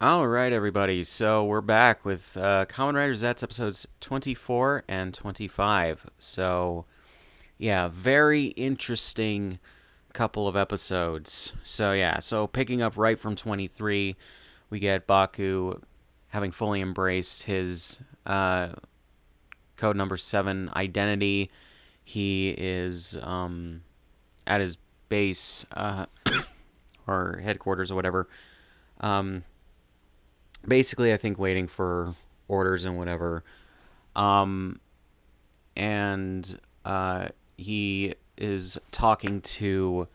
All right, everybody. So we're back with Kamen Rider Zeztz episodes 24 and 25. So, yeah, very interesting couple of episodes. So picking up right from 23, we get Baku having fully embraced his code number 7 identity. He is at his base or headquarters or whatever. Um, Basically, I think waiting for orders and whatever. Um, and he is talking to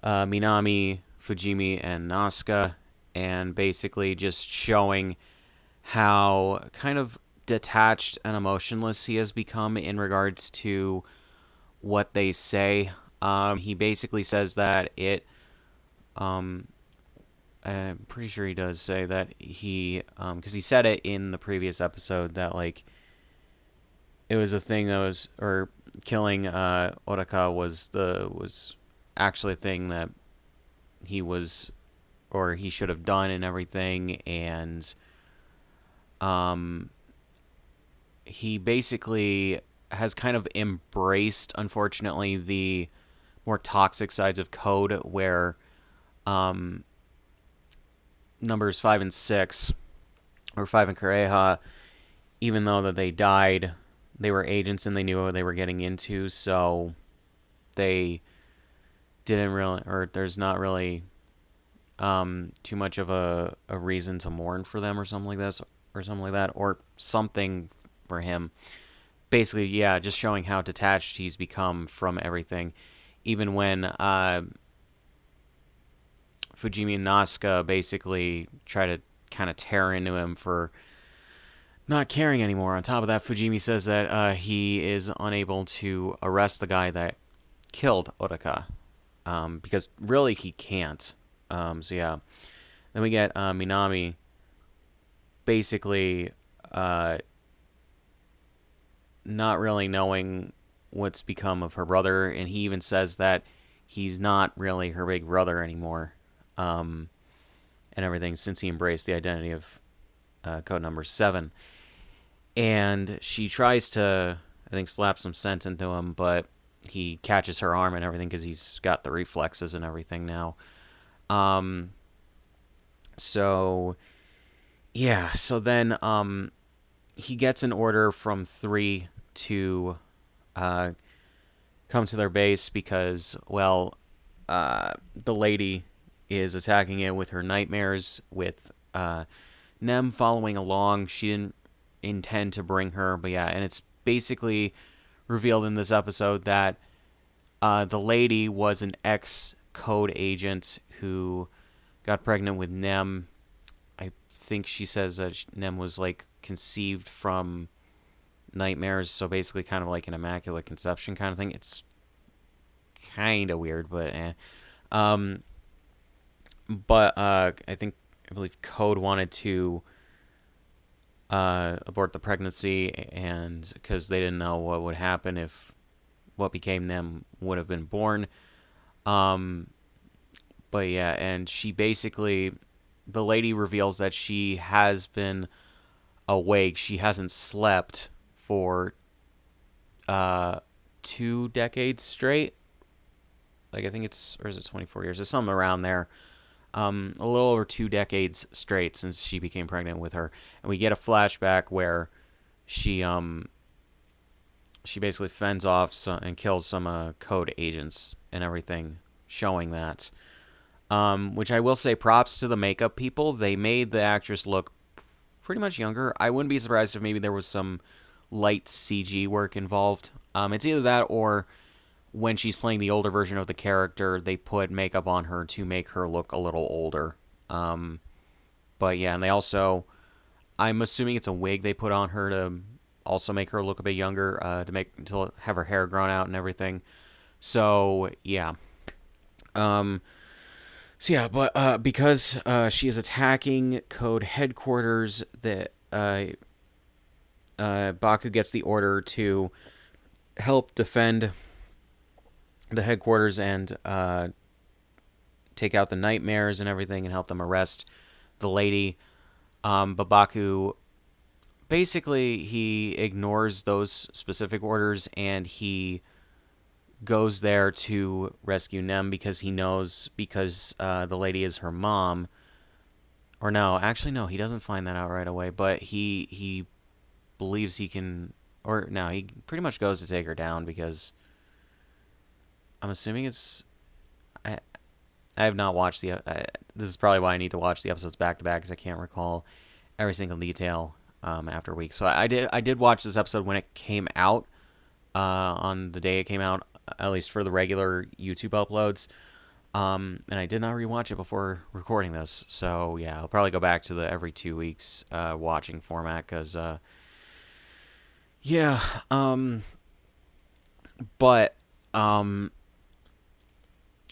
Minami, Fujimi, and Nazca, and basically just showing how kind of detached and emotionless he has become in regards to what they say. He basically says that um, I'm pretty sure he does say that because he said it in the previous episode that like it was a thing that was, or killing Otaka was actually a thing that he was, or he should have done and everything, and um, he basically has kind of embraced, unfortunately, the more toxic sides of code where um, numbers 5 and 6, or 5 and Kareha, even though that they died, they were agents and they knew what they were getting into, so they didn't really, or there's not really too much of a reason to mourn for them or something like that, or something for him. Basically, yeah, just showing how detached he's become from everything. Even when Fujimi and Nazca basically try to kind of tear into him for not caring anymore. On top of that, Fujimi says that he is unable to arrest the guy that killed Otaka, because really he can't. So yeah, then we get Minami basically not really knowing what's become of her brother, and he even says that he's not really her big brother anymore, um, and everything since he embraced the identity of code number 7. And she tries to, I think, slap some sense into him, but he catches her arm and everything because he's got the reflexes and everything now. Um, so yeah, so then he gets an order from 3 to uh, come to their base because, well, the lady is attacking it with her nightmares, with Nem following along. She didn't intend to bring her, but yeah, and it's basically revealed in this episode that the lady was an ex-code agent who got pregnant with Nem. I think she says that Nem was like conceived from nightmares, so basically kind of like an immaculate conception kind of thing. It's kind of weird, but Um, but I believe Code wanted to abort the pregnancy, and because they didn't know what would happen if what became them would have been born. Um, but yeah, and she basically, the lady reveals that she has been awake. She hasn't slept for 2 decades straight. Like I think it's, or is it 24 years? It's something around there. A little over 2 decades straight since she became pregnant with her, and we get a flashback where she she basically fends off and kills some code agents and everything, showing that. Which I will say, props to the makeup people. They made the actress look pretty much younger. I wouldn't be surprised if maybe there was some light CG work involved. It's either that or when she's playing the older version of the character, they put makeup on her to make her look a little older. But yeah, and they also, I'm assuming it's a wig they put on her to also make her look a bit younger, to have her hair grown out and everything. So yeah. Um, but because she is attacking Code headquarters, the Baku gets the order to help defend the headquarters and take out the nightmares and everything, and help them arrest the lady. But Baku, basically, he ignores those specific orders and he goes there to rescue Nem because he knows, because the lady is her mom. Or no, actually no, he doesn't find that out right away, but he believes he can, or no, he pretty much goes to take her down because I'm assuming it's, I, I have not watched this is probably why I need to watch the episodes back to back because I can't recall every single detail after a week. So I did watch this episode when it came out, on the day it came out, at least for the regular YouTube uploads. And I did not rewatch it before recording this. So yeah, I'll probably go back to the every 2 weeks watching format because yeah. But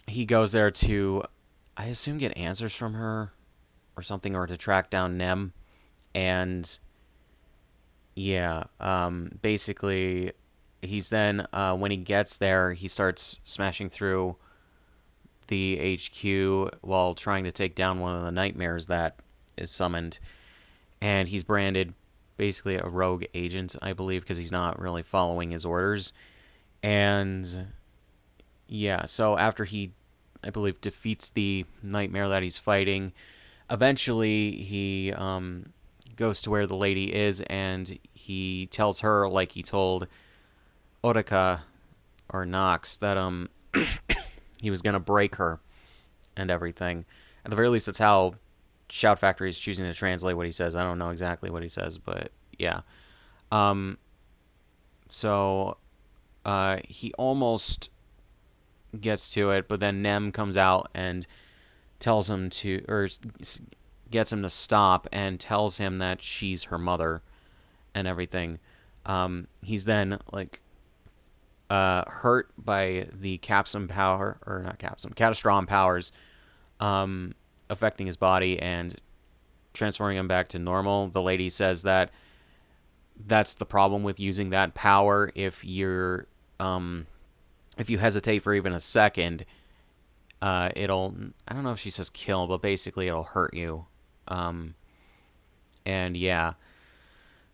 he goes there to, I assume, get answers from her or something, or to track down Nem. And yeah, basically, he's then, when he gets there, he starts smashing through the HQ while trying to take down one of the nightmares that is summoned. And he's branded basically a rogue agent, I believe, because he's not really following his orders. And yeah, so after he, I believe, defeats the nightmare that he's fighting, eventually he goes to where the lady is and he tells her, like he told Otaka or Nox, that he was gonna break her and everything. At the very least, that's how Shout Factory is choosing to translate what he says. I don't know exactly what he says, but yeah. So he almost gets to it, but then Nem comes out and tells him to, or gets him to stop and tells him that she's her mother and everything. He's then like hurt by the Capsum power, or not Capsum, Catastrom powers affecting his body and transforming him back to normal. The lady says that that's the problem with using that power. If you hesitate for even a second, it'll, I don't know if she says kill, but basically it'll hurt you. And yeah.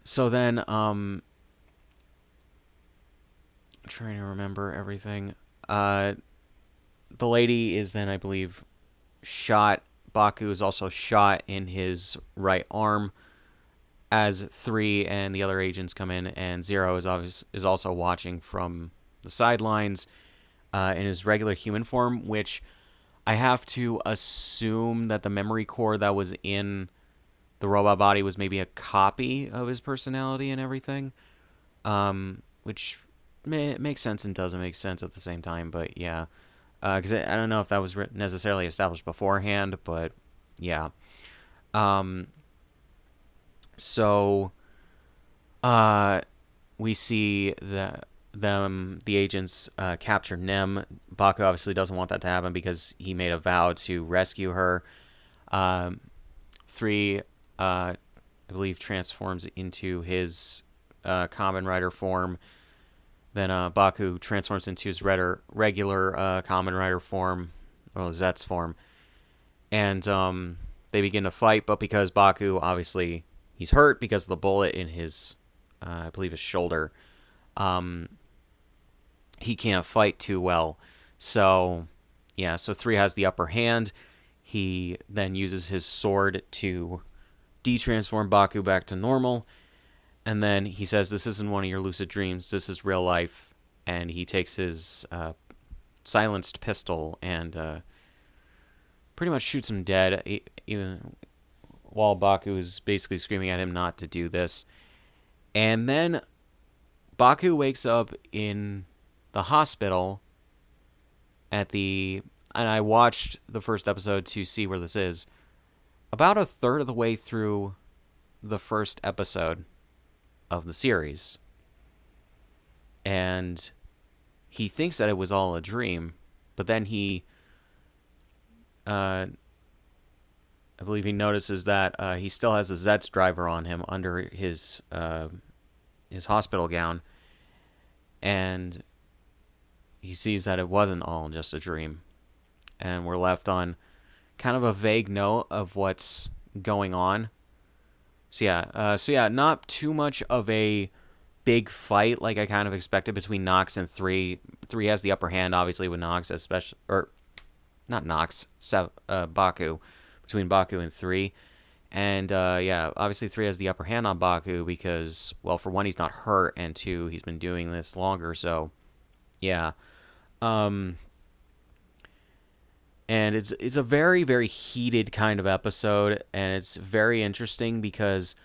So then, I'm trying to remember everything. The lady is then, I believe, shot. Baku is also shot in his right arm as 3 and the other agents come in, and Zero is also watching from the sidelines in his regular human form, which I have to assume that the memory core that was in the robot body was maybe a copy of his personality and everything, which makes sense and doesn't make sense at the same time, but yeah. Because I don't know if that was necessarily established beforehand, but yeah. So we see the agents capture Nem. Baku obviously doesn't want that to happen because he made a vow to rescue her. 3, I believe, transforms into his Kamen Rider form. Then Baku transforms into his regular Kamen Rider form, or Zeztz form. And they begin to fight, but because Baku, obviously, he's hurt because of the bullet in his, I believe, his shoulder, he can't fight too well. So, yeah, so 3 has the upper hand. He then uses his sword to de-transform Baku back to normal. And then he says, this isn't one of your lucid dreams. This is real life. And he takes his silenced pistol and pretty much shoots him dead, even while Baku is basically screaming at him not to do this. And then Baku wakes up in the hospital and I watched the first episode to see where this is. About a third of the way through the first episode of the series. And he thinks that it was all a dream, but then I believe he notices that he still has a Zeztz driver on him under his hospital gown, and he sees that it wasn't all just a dream. And we're left on kind of a vague note of what's going on. So yeah, not too much of a big fight like I kind of expected between Nox and three. Three has the upper hand, obviously, with Nox, especially, or not Nox, Baku, between Baku and three. And yeah, obviously three has the upper hand on Baku because, well, for one, he's not hurt, and two, he's been doing this longer. So yeah, um, and it's a very very heated kind of episode, and it's very interesting because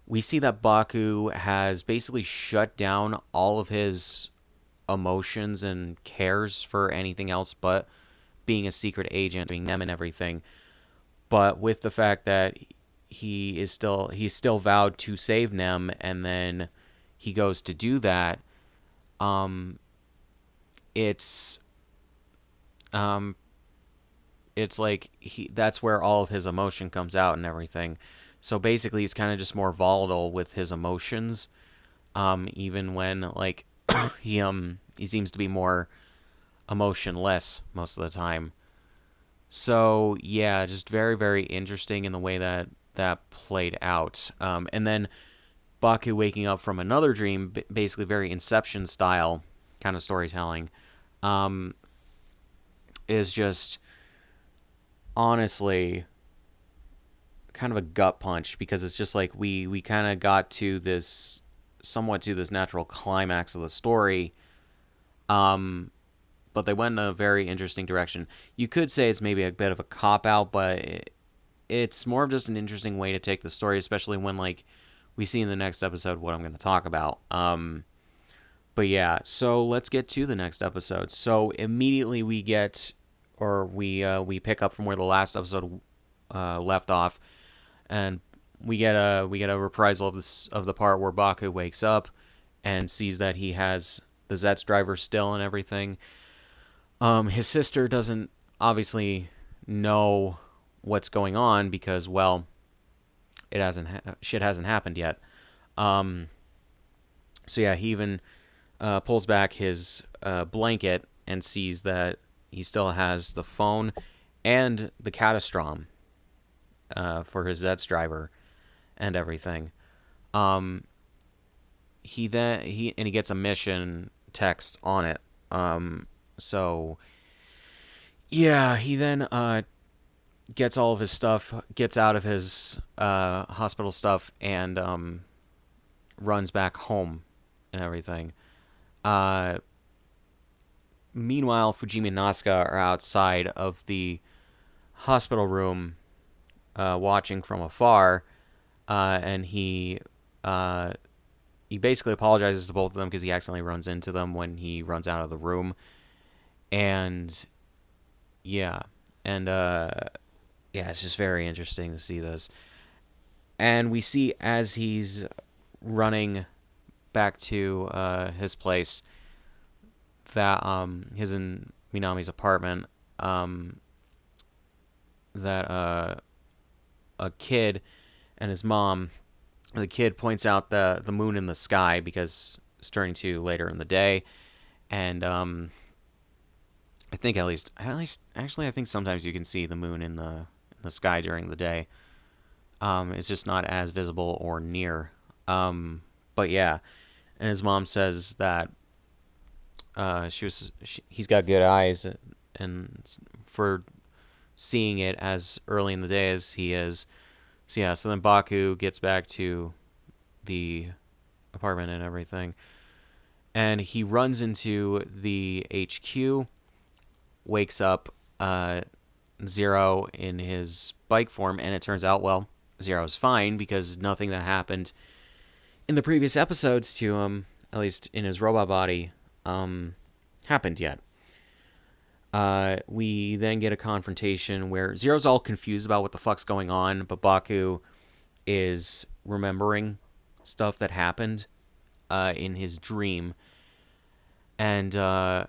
we see that Baku has basically shut down all of his emotions and cares for anything else but being a secret agent, being them and everything. But with the fact that he's still vowed to save Nem, and then he goes to do that, um, it's um, it's like that's where all of his emotion comes out and everything. So basically, he's kind of just more volatile with his emotions. Even when like he seems to be more emotionless most of the time. So yeah, just very very interesting in the way that that played out. And then Baku waking up from another dream, basically very Inception style kind of storytelling, um, is just honestly kind of a gut punch because it's just like we kind of got to this somewhat to this natural climax of the story, um, but they went in a very interesting direction. You could say it's maybe a bit of a cop out, but it's more of just an interesting way to take the story, especially when like we see in the next episode what I'm going to talk about. But yeah, so let's get to the next episode. So immediately we get, or we pick up from where the last episode left off, and we get a reprisal of this of the part where Baku wakes up and sees that he has the Zeztz driver still and everything. His sister doesn't obviously know what's going on because, well, shit hasn't happened yet. Um, so yeah, he even pulls back his blanket and sees that he still has the phone and the catastrom for his Zeztz driver and everything. Um, he gets a mission text on it. So yeah, he then gets all of his stuff, gets out of his hospital stuff, and runs back home and everything. Uh, Meanwhile, Fujimi and Nasuka are outside of the hospital room, watching from afar, and he basically apologizes to both of them because he accidentally runs into them when he runs out of the room, and yeah, and yeah, it's just very interesting to see this, and we see as he's running back to his place that his and Minami's apartment, that a kid and his mom, the kid points out the moon in the sky because it's turning to later in the day, and I think at least actually I think sometimes you can see the moon in the sky during the day. It's just not as visible or near. But yeah, and his mom says that he's got good eyes and for seeing it as early in the day as he is. So yeah, so then Baku gets back to the apartment and everything, and he runs into the HQ, wakes up Zero in his bike form, and it turns out, well, Zero's fine because nothing that happened in the previous episodes to him, at least in his robot body, happened yet. We then get a confrontation where Zero's all confused about what the fuck's going on, but Baku is remembering stuff that happened in his dream, and Zero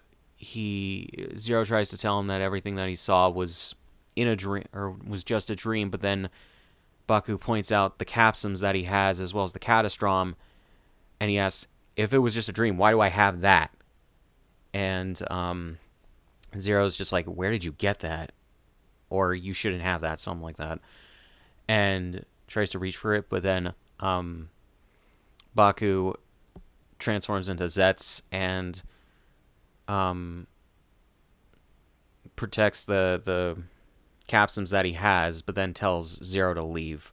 tries to tell him that everything that he saw was in a dream or was just a dream, but then Baku points out the capsums that he has as well as the catastrom, and he asks, if it was just a dream, why do I have that? And Zero's just like, where did you get that? Or you shouldn't have that, something like that. and tries to reach for it, but then Baku transforms into Zeztz and protects the capsims that he has, but then tells Zero to leave.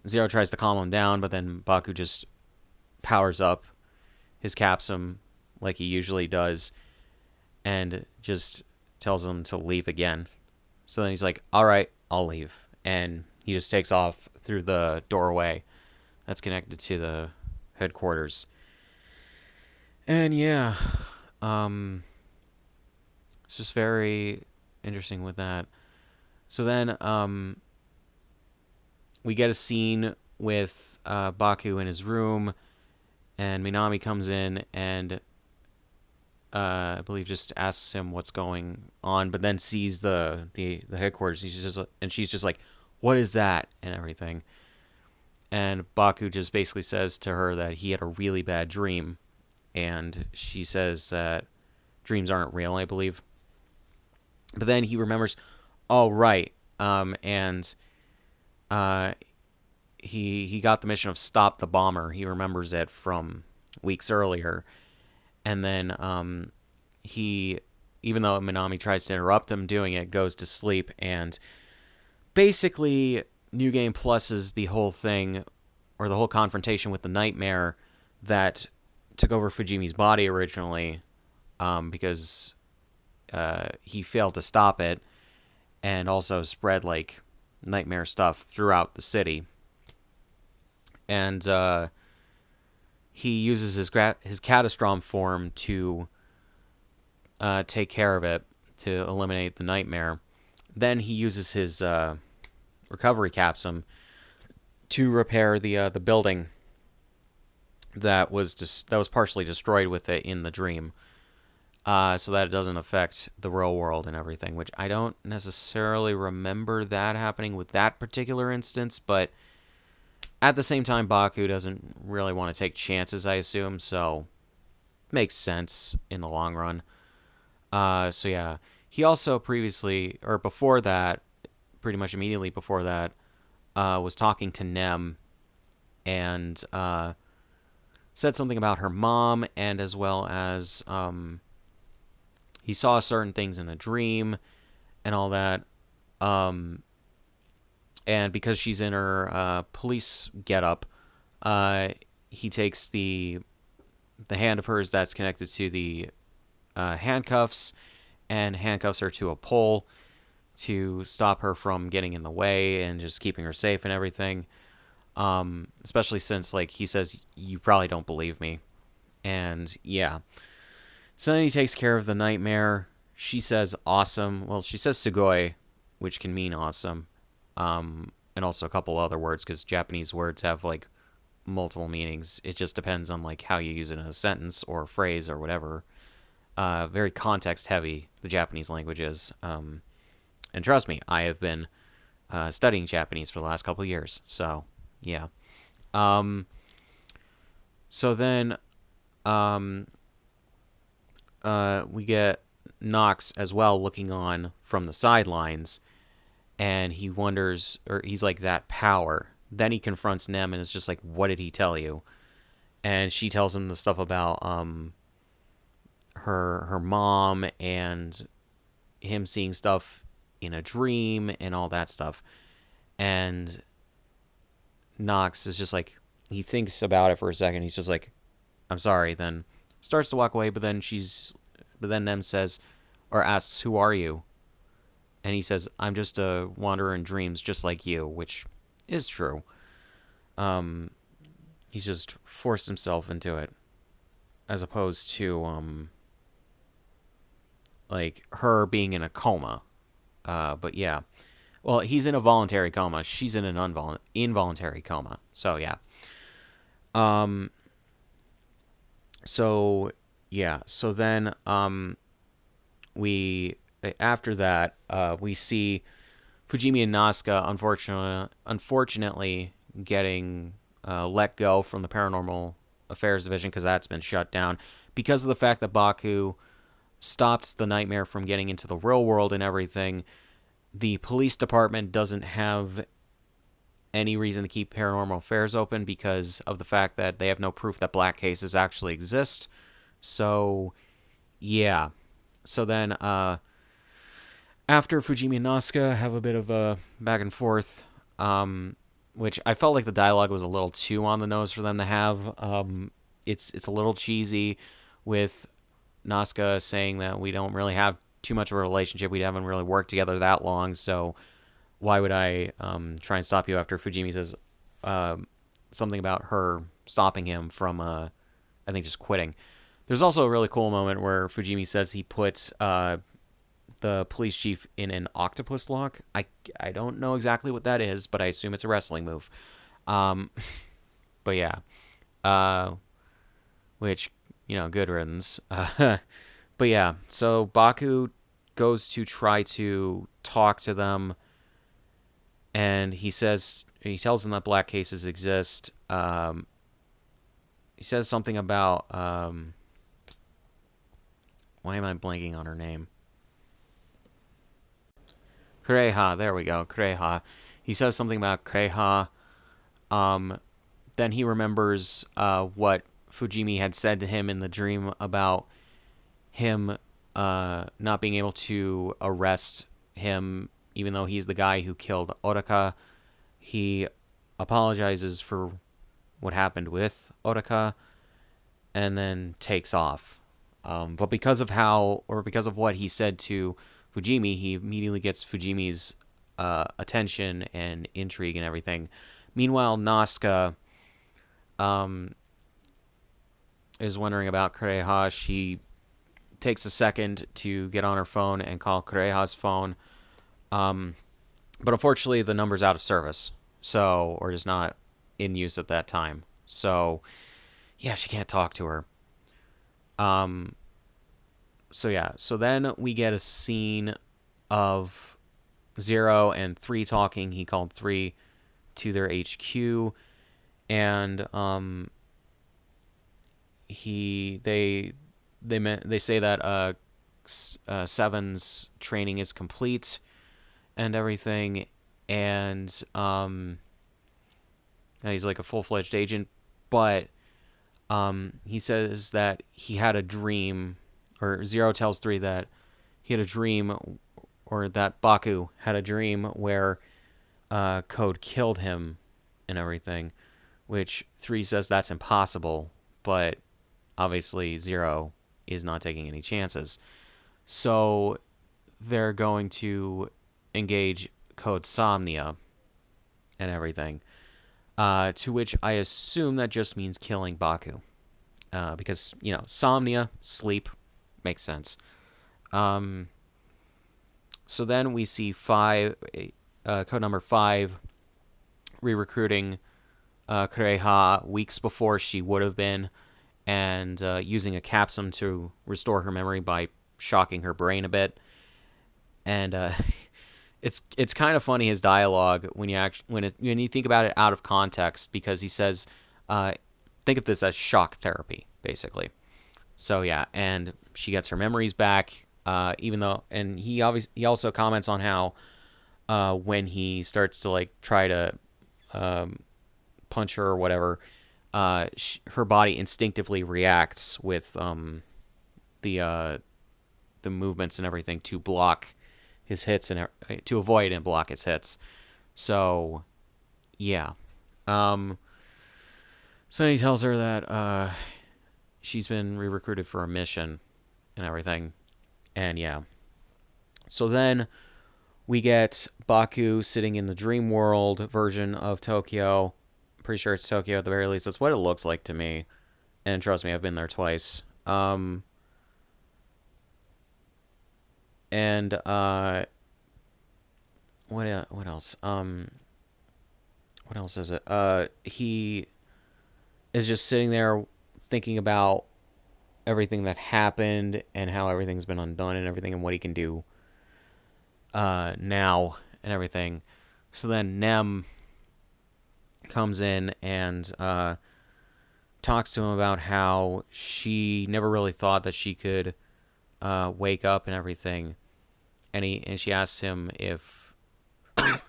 Zero tries to calm him down, but then Baku just powers up his capsim like he usually does and just tells him to leave again. So then he's like, all right, I'll leave. And he just takes off through the doorway that's connected to the headquarters. And yeah, it's just very interesting with that. So then we get a scene with Baku in his room, and Minami comes in and I believe just asks him what's going on, but then sees the headquarters. She's just like, "What is that?" and everything. And Baku just basically says to her that he had a really bad dream, and she says that dreams aren't real, I believe. But then he remembers, oh right, and he got the mission of stop the bomber. He remembers it from weeks earlier. And then he, even though Minami tries to interrupt him doing it, goes to sleep. And basically, New Game Pluses the whole thing, or the whole confrontation with the nightmare that took over Fujimi's body originally, because he failed to stop it, and also spread like nightmare stuff throughout the city. And he uses his Catastrom form to take care of it, to eliminate the nightmare. Then he uses his recovery capsum to repair the building that was partially destroyed with it in the dream, so that it doesn't affect the real world and everything. Which I don't necessarily remember that happening with that particular instance, but at the same time, Baku doesn't really want to take chances, I assume, so makes sense in the long run. So yeah, he also previously, or before that, pretty much immediately before that, was talking to Nem, and said something about her mom, and as well as he saw certain things in a dream and all that. And because she's in her police getup, he takes the hand of hers that's connected to the handcuffs and handcuffs her to a pole to stop her from getting in the way and just keeping her safe and everything. Especially since, like, he says, you probably don't believe me. And yeah. So then he takes care of the nightmare. She says awesome. Well, she says sugoi, which can mean awesome. And also a couple other words, because Japanese words have like multiple meanings. It just depends on like how you use it in a sentence or a phrase or whatever. Very context heavy, the Japanese language is. And trust me, I have been studying Japanese for the last couple of years. So yeah. So then we get Nox as well looking on from the sidelines. And he wonders, or he's like, that power. Then he confronts Nem and is just like, what did he tell you? And she tells him the stuff about her mom and him seeing stuff in a dream and all that stuff. And Nox is just like, he thinks about it for a second. He's just like, I'm sorry. Then starts to walk away, but then Nem says, or asks, who are you? And he says, I'm just a wanderer in dreams, just like you, which is true. He's just forced himself into it, as opposed to, like, her being in a coma. But yeah. Well, he's in a voluntary coma. She's in an involuntary coma. So, yeah. So, yeah. So then, after that, we see Fujimi and Nasuka unfortunately getting let go from the Paranormal Affairs Division because that's been shut down because of the fact that Baku stopped the nightmare from getting into the real world and everything. The police department doesn't have any reason to keep paranormal affairs open because of the fact that they have no proof that black cases actually exist. So, yeah. So then, after Fujimi and Asuka have a bit of a back and forth, which I felt like the dialogue was a little too on the nose for them to have. It's a little cheesy with Asuka saying that we don't really have too much of a relationship. We haven't really worked together that long, so why would I try and stop you after Fujimi says something about her stopping him from, I think, just quitting. There's also a really cool moment where Fujimi says he put the police chief in an octopus lock. I don't know exactly what that is, but I assume it's a wrestling move. But yeah. Which, good riddance. But yeah, so Baku goes to try to talk to them, and he tells them that black cases exist. He says something about, why am I blanking on her name? Kureha, there we go, Kureha. He says something about Kureha. Then he remembers what Fujimi had said to him in the dream about him not being able to arrest him, even though he's the guy who killed Otaka. He apologizes for what happened with Otaka and then takes off. But because of what he said to Fujimi, he immediately gets Fujimi's attention and intrigue and everything. Meanwhile, Asuka is wondering about Kureha. She takes a second to get on her phone and call Kureha's phone. But unfortunately, the number's out of service. Or just not in use at that time. So, yeah, she can't talk to her. So then we get a scene of 0 and 3 talking. He called 3 to their HQ, and they say that 7's training is complete and everything, and he's like a full-fledged agent, but he says that he had a dream, or 0 tells 3 that he had a dream, or that Baku had a dream where Code killed him and everything, which 3 says that's impossible, but obviously 0 is not taking any chances. So they're going to engage Code Somnia and everything, to which I assume that just means killing Baku, because, Somnia, sleep, makes sense. So then we see code number 5 re-recruiting Kureha weeks before she would have been, and using a capsum to restore her memory by shocking her brain a bit. And it's kind of funny, his dialogue, when you think about it out of context, because he says, think of this as shock therapy, basically. So yeah, and she gets her memories back, and he also comments on how when he starts to try to punch her or whatever, her body instinctively reacts with the movements and everything to block his hits and to avoid and block his hits. So yeah, so he tells her that she's been re-recruited for a mission and everything, and yeah. So then we get Baku sitting in the dream world version of Tokyo. I'm pretty sure it's Tokyo at the very least. That's what it looks like to me. And trust me, I've been there twice. And what else? What else is it? He is just sitting there thinking about everything that happened and how everything's been undone and everything and what he can do now and everything. So then Nem comes in and talks to him about how she never really thought that she could wake up and everything. And she asks him if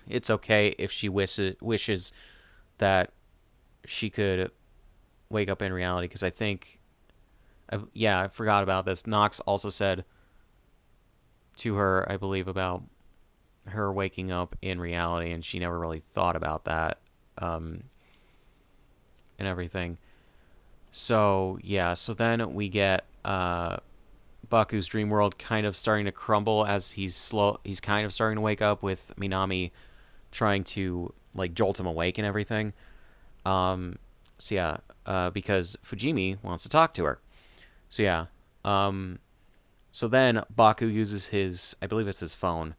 it's okay if she wishes that she could wake up in reality, because I think, yeah, I forgot about this. Nox also said to her, I believe, about her waking up in reality, and she never really thought about that, and everything. So yeah, so then we get Baku's dream world kind of starting to crumble as he's kind of starting to wake up, with Minami trying to like jolt him awake and everything. So yeah, because Fujimi wants to talk to her. So yeah, so then Baku uses his, I believe it's his phone,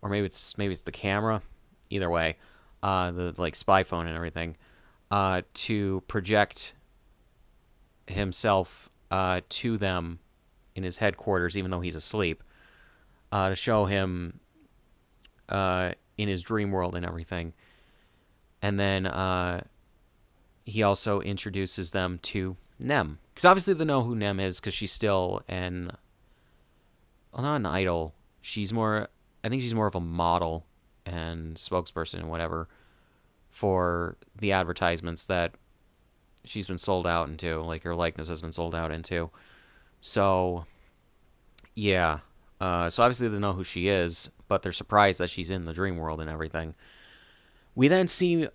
or maybe it's the camera. Either way, the like spy phone and everything, to project himself to them in his headquarters, even though he's asleep, to show him in his dream world and everything. And then he also introduces them to Nem, because obviously they know who Nem is, because she's still well, not an idol. I think she's more of a model and spokesperson and whatever for the advertisements that she's been sold out into, like her likeness has been sold out into. So, yeah. So obviously they know who she is, but they're surprised that she's in the dream world and everything. We then see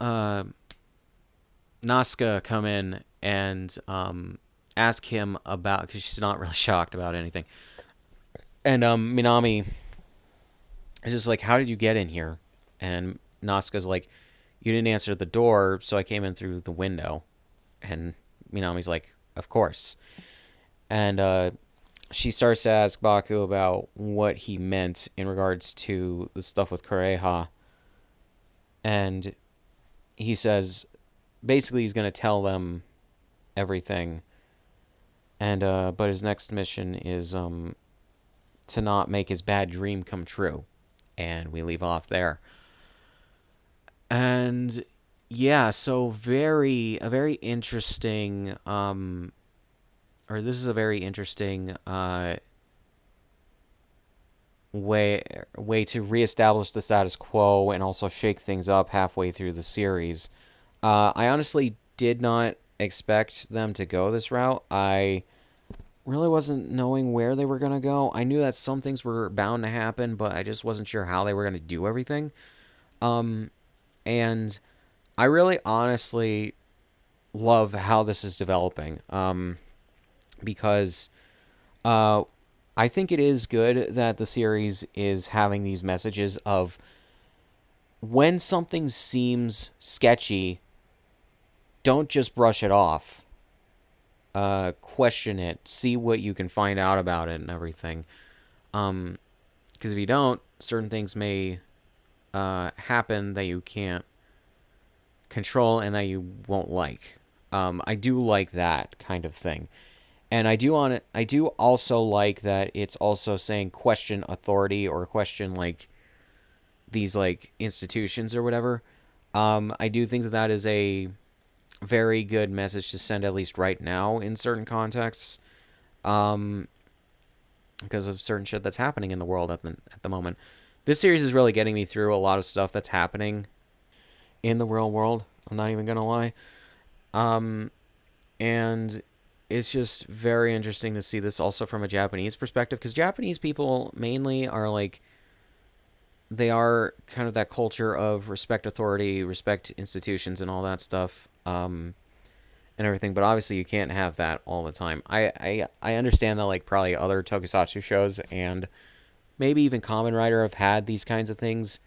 Nazca come in and ask him about, because she's not really shocked about anything. And Minami is just like, how did you get in here? And Nazca's like, you didn't answer the door, so I came in through the window. And Minami's like, of course. And she starts to ask Baku about what he meant in regards to the stuff with Kureha. And he says, basically he's going to tell them everything. And but his next mission is to not make his bad dream come true. And we leave off there. And yeah, so a very interesting or this is a very interesting way to reestablish the status quo and also shake things up halfway through the series. I honestly did not expect them to go this route. I really wasn't knowing where they were going to go. I knew that some things were bound to happen, but I just wasn't sure how they were going to do everything. And I really honestly love how this is developing. Because I think it is good that the series is having these messages of when something seems sketchy, don't just brush it off. Question it, see what you can find out about it and everything. Because if you don't, certain things may happen that you can't control and that you won't like. I do like that kind of thing. And I do also like that it's also saying question authority, or question like these like institutions or whatever. I do think that that is a very good message to send, at least right now in certain contexts, because of certain shit that's happening in the world at the moment. This series is really getting me through a lot of stuff that's happening in the real world. I'm not even gonna lie. And it's just very interesting to see this also from a Japanese perspective, because Japanese people mainly are like, they are kind of that culture of respect authority, respect institutions, and all that stuff, and everything. But obviously, you can't have that all the time. I understand that like probably other tokusatsu shows and maybe even Kamen Rider have had these kinds of things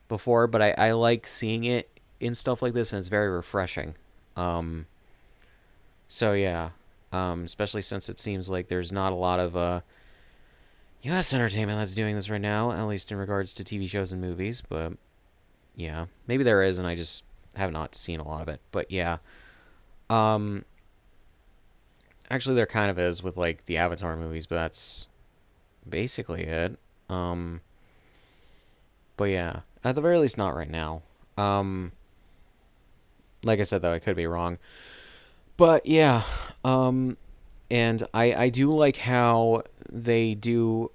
before, but I like seeing it in stuff like this, and it's very refreshing. So yeah. Especially since it seems like there's not a lot of U.S. entertainment that's doing this right now, at least in regards to TV shows and movies. But yeah, maybe there is, and I just have not seen a lot of it. But yeah, actually, there kind of is with like the Avatar movies, but that's basically it. But yeah, at the very least, not right now. Like I said, though, I could be wrong. But yeah, and I do like how they do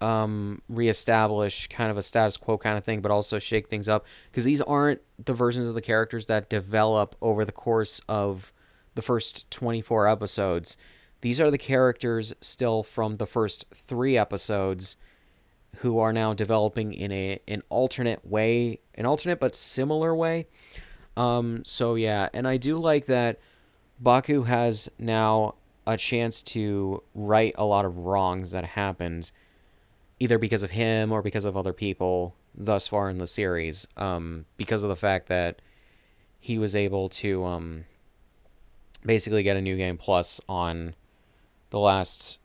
reestablish kind of a status quo kind of thing, but also shake things up, because these aren't the versions of the characters that develop over the course of the first 24 episodes. These are the characters still from the first 3 episodes who are now developing in an alternate way, an alternate but similar way. So yeah, and I do like that Baku has now a chance to right a lot of wrongs that happened, either because of him or because of other people thus far in the series. Because of the fact that he was able to basically get a new game plus on the last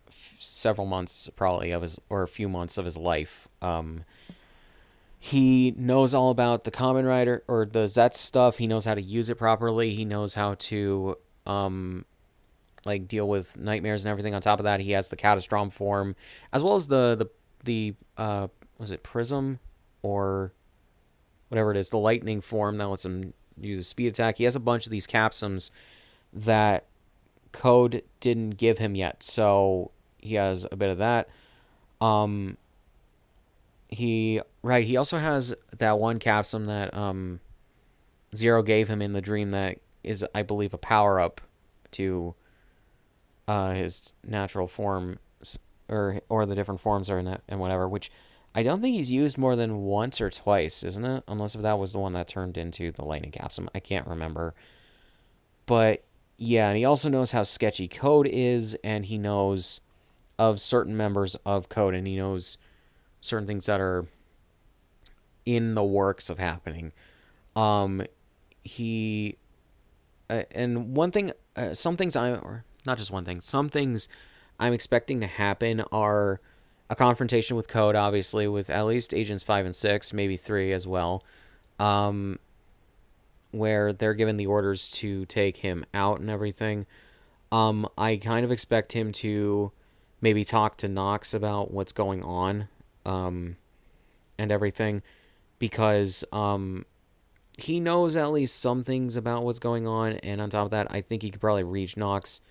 several months, probably of his, or a few months of his life. He knows all about the Kamen Rider or the Zeztz stuff. He knows how to use it properly. He knows how to like deal with nightmares and everything. On top of that, he has the Catastrom form, as well as the was it Prism or whatever it is, the lightning form that lets him use a speed attack. He has a bunch of these capsums that Code didn't give him yet, so he has a bit of that. He also has that one capsum that Zero gave him in the dream that is, I believe, a power up to his natural form, or the different forms are in that and whatever, which I don't think he's used more than once or twice, isn't it? Unless if that was the one that turned into the lightning capsule. I can't remember. But yeah, and he also knows how sketchy Code is, and he knows of certain members of Code, and he knows certain things that are in the works of happening. He and one thing, some things or not just one thing, some things I'm expecting to happen are a confrontation with Code, obviously, with at least Agents 5 and 6, maybe 3 as well, where they're given the orders to take him out and everything. I kind of expect him to maybe talk to Nox about what's going on, and everything, because he knows at least some things about what's going on, and on top of that, I think he could probably reach Nox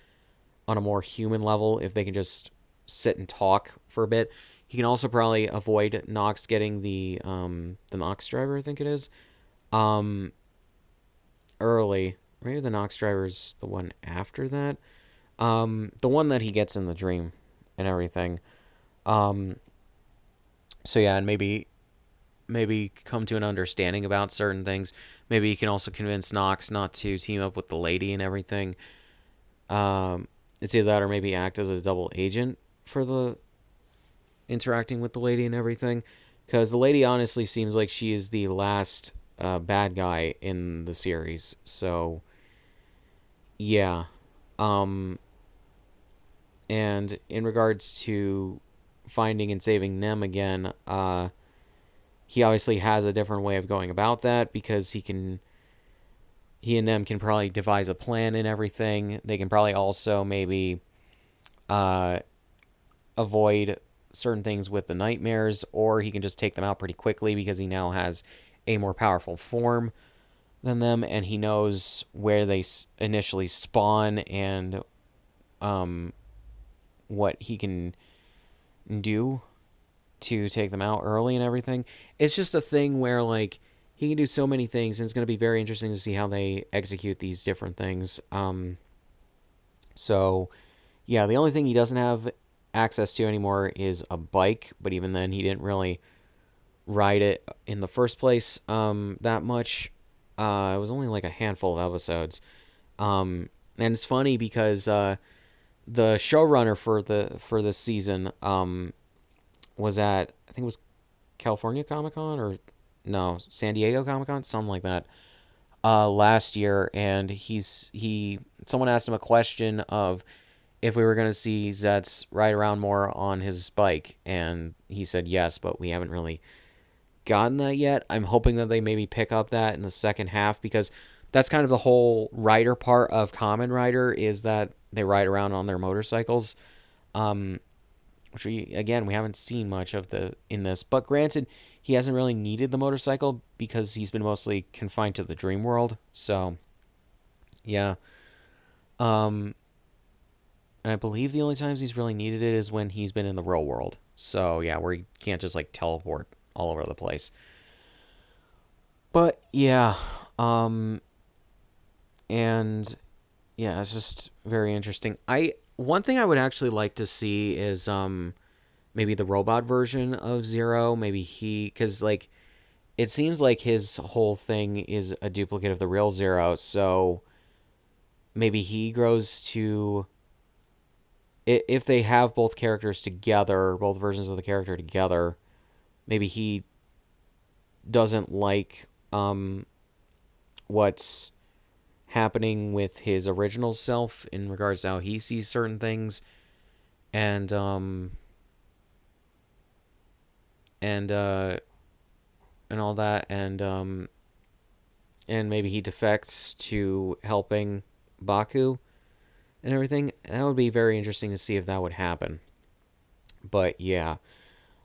on a more human level if they can just sit and talk for a bit. He can also probably avoid Nox getting the Nox driver, I think it is, early. Maybe the Nox driver is the one after that. The one that he gets in the dream and everything. So yeah, and maybe come to an understanding about certain things. Maybe he can also convince Nox not to team up with the lady and everything. It's either that or maybe act as a double agent for the interacting with the lady and everything. Because the lady honestly seems like she is the last bad guy in the series. So, yeah. And in regards to finding and saving Nem again, he obviously has a different way of going about that, because he and them can probably devise a plan and everything. They can probably also maybe avoid certain things with the nightmares, or he can just take them out pretty quickly because he now has a more powerful form than them, and he knows where they initially spawn and what he can do to take them out early and everything. It's just a thing where, like, he can do so many things, and it's going to be very interesting to see how they execute these different things. So, yeah, the only thing he doesn't have access to anymore is a bike, but even then, he didn't really ride it in the first place that much. It was only like a handful of episodes. And it's funny because the showrunner for this season was at, I think it was California Comic-Con, or no, San Diego Comic-Con, something like that, last year, and someone asked him a question of if we were going to see Zeztz ride around more on his bike, and he said yes, but we haven't really gotten that yet. I'm hoping that they maybe pick up that in the second half, because that's kind of the whole rider part of Kamen Rider, is that they ride around on their motorcycles, which we haven't seen much of in this. But granted, he hasn't really needed the motorcycle because he's been mostly confined to the dream world. So, yeah. And I believe the only times he's really needed it is when he's been in the real world. So yeah, where he can't just like teleport all over the place. But yeah, um, and yeah, it's just very interesting. I One thing I would actually like to see is maybe the robot version of Zero. Maybe because like it seems like his whole thing is a duplicate of the real Zero. So maybe he grows to, if they have both characters together, both versions of the character together, maybe he doesn't like what's happening with his original self in regards to how he sees certain things, and and uh and all that, and maybe he defects to helping Baku and everything. That would be very interesting to see if that would happen. But yeah,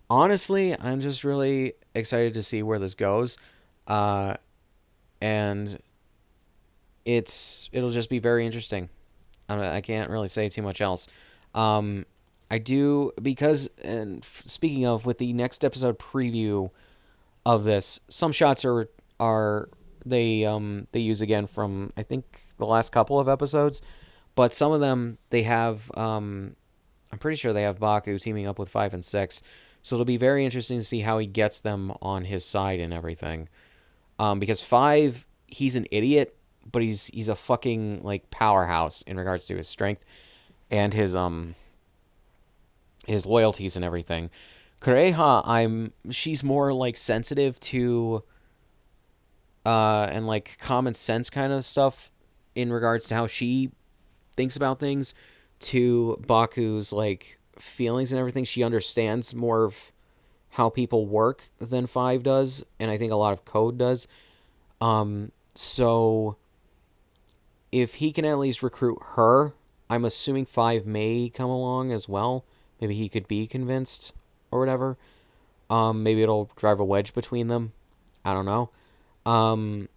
honestly, I'm just really excited to see where this goes. Uh, and it'll just be very interesting. I can't really say too much else. Um, I do because, and speaking of, with the next episode preview of this, some shots are they use again from, I think, the last couple of episodes, but some of them they have I'm pretty sure they have Baku teaming up with 5 and 6. So it'll be very interesting to see how he gets them on his side and everything. Because 5, he's an idiot, but he's a fucking like powerhouse in regards to his strength and his loyalties and everything. Kureha, she's more like sensitive to and like common sense kind of stuff in regards to how she thinks about things, to Baku's like feelings and everything. She understands more of how people work than 5 does, and I think a lot of Code does. So if he can at least recruit her, I'm assuming 5 may come along as well. Maybe he could be convinced or whatever. Maybe it'll drive a wedge between them. I don't know. Um,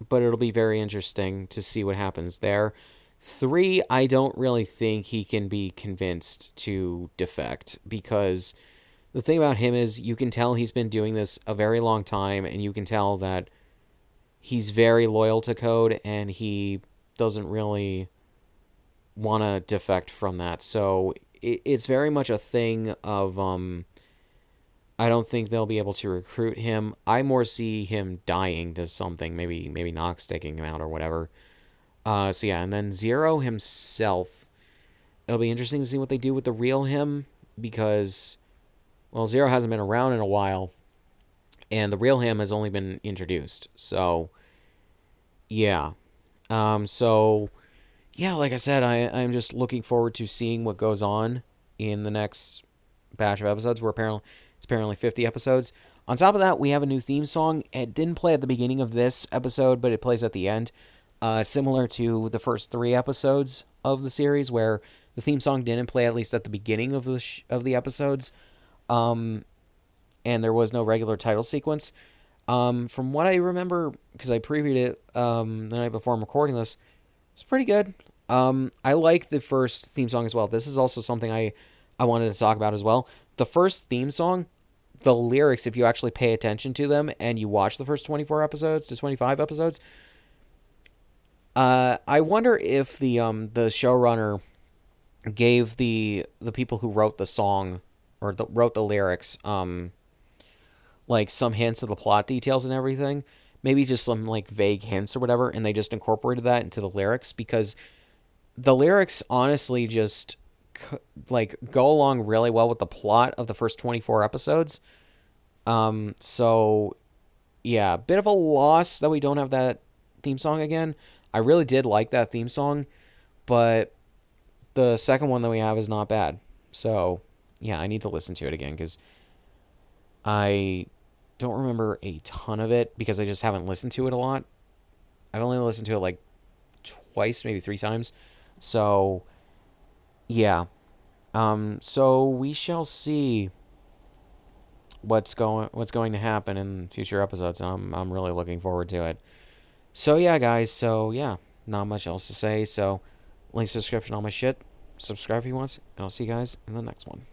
but it'll be very interesting to see what happens there. 3, I don't really think he can be convinced to defect, because the thing about him is you can tell he's been doing this a very long time, and you can tell that he's very loyal to Code, and he doesn't really want to defect from that. So it's very much a thing of I don't think they'll be able to recruit him. I more see him dying to something, maybe Nox taking him out or whatever. So yeah, and then Zero himself. It'll be interesting to see what they do with the real him, because, well, Zero hasn't been around in a while, and the real him has only been introduced. So yeah, so yeah, like I said, I'm just looking forward to seeing what goes on in the next batch of episodes. It's apparently 50 episodes. On top of that, we have a new theme song. It didn't play at the beginning of this episode, but it plays at the end. Similar to the first 3 episodes of the series, where the theme song didn't play at least at the beginning of the episodes, and there was no regular title sequence. From what I remember, because I previewed it the night before I'm recording this, it's pretty good. I like the first theme song as well. This is also something I wanted to talk about as well. The first theme song, the lyrics, if you actually pay attention to them and you watch the first 24 episodes to 25 episodes, I wonder if the showrunner gave the people who wrote the song, or wrote the lyrics, like some hints of the plot details and everything. Maybe just some like vague hints or whatever, and they just incorporated that into the lyrics, because the lyrics honestly just like go along really well with the plot of the first 24 episodes. So yeah, bit of a loss that we don't have that theme song again. I really did like that theme song, but the second one that we have is not bad. So yeah, I need to listen to it again, because I don't remember a ton of it, because I just haven't listened to it a lot. I've only listened to it like twice, maybe 3 times. So yeah. So we shall see what's going to happen in future episodes. I'm really looking forward to it. So yeah, guys. So yeah, not much else to say. So links to description, all my shit. Subscribe if you want, and I'll see you guys in the next one.